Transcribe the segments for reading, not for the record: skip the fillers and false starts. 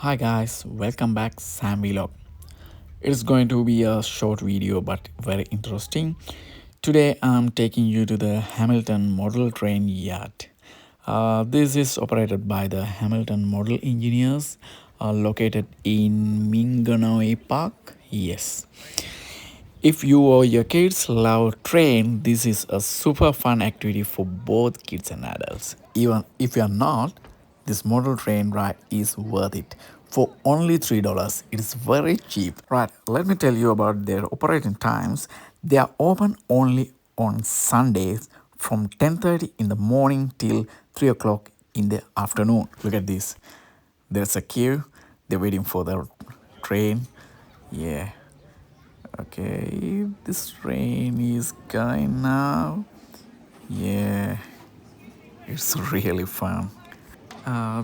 Hi guys, welcome back Sam Vlog. It's going to be a short video but very interesting. Today I'm taking you to the Hamilton Model Train Yard. This is operated by the Hamilton Model Engineers located in Minogue Park. Yes. If you or your kids love train, this is a super fun activity for both kids and adults. Even if you are not, this model train ride is worth it. For only $3, it is very cheap. Right, let me tell you about their operating times. They are open only on Sundays from 10:30 in the morning till 3 o'clock in the afternoon. Look at this. There's a queue. They're waiting for the train. Yeah. Okay, this train is going now. Yeah, it's really fun.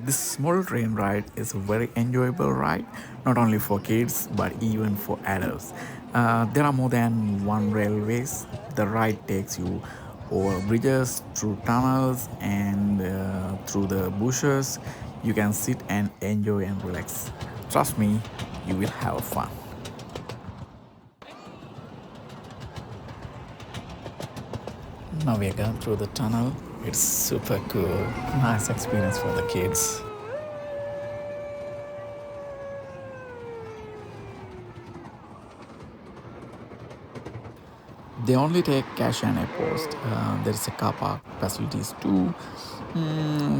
This model train ride is a very enjoyable ride, not only for kids but even for adults. There are more than one railways. The ride takes you over bridges, through tunnels, and through the bushes. You can sit and enjoy and relax. Trust me, you will have fun. Now we are going through the tunnel. It's super cool. Nice experience for the kids. They only take cash and a post. There's a car park facilities too.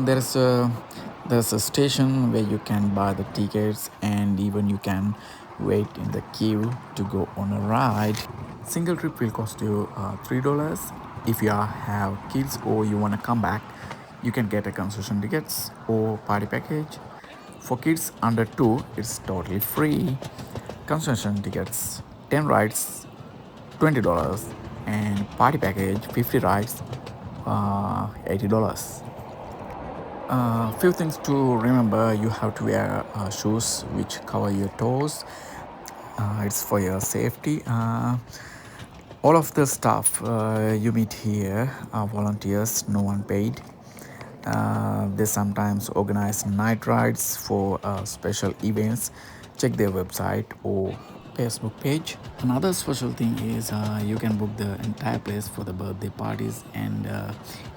There's a station where you can buy the tickets and even you can wait in the queue to go on a ride. Single trip will cost you $3. If you have kids or you want to come back, you can get a concession tickets or party package. For kids under 2, it's totally free. Concession tickets, 10 rides, $20, and party package 50 rides, $80. Few things to remember: you have to wear shoes which cover your toes. It's for your safety. All of the staff you meet here are volunteers, no one paid. They sometimes organize night rides for special events. Check their website or Facebook page. Another special thing is you can book the entire place for the birthday parties and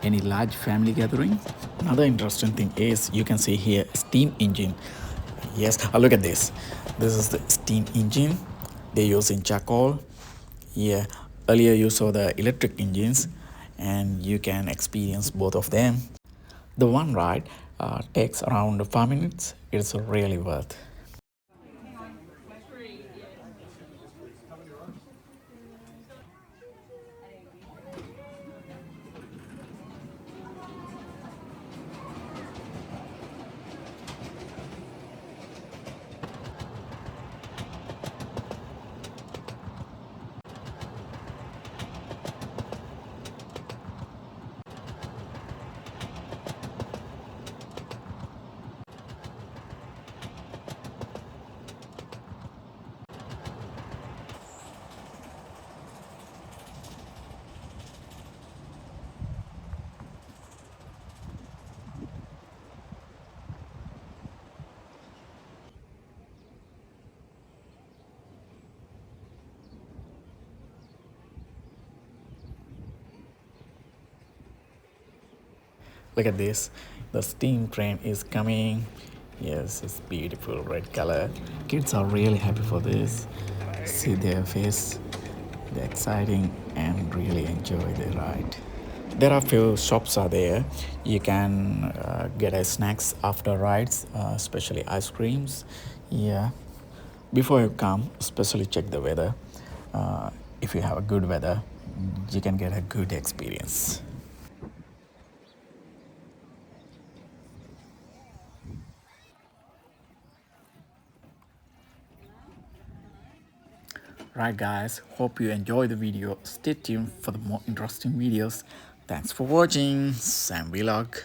any large family gathering. Another interesting thing is you can see here steam engine. Yes, look at this. This is the steam engine they use in charcoal. Yeah, earlier you saw the electric engines and you can experience both of them. The one ride takes around 5 minutes. It's really worth. Look at this. The steam train is coming. Yes, it's beautiful red color. Kids are really happy for this. See their face. They're exciting and really enjoy the ride. There are few shops are there. You can get a snacks after rides, especially ice creams. Yeah. Before you come, especially check the weather. If you have a good weather, you can get a good experience. Right guys, hope you enjoy the video. Stay tuned for the more interesting videos. Thanks for watching. Sam Vlog.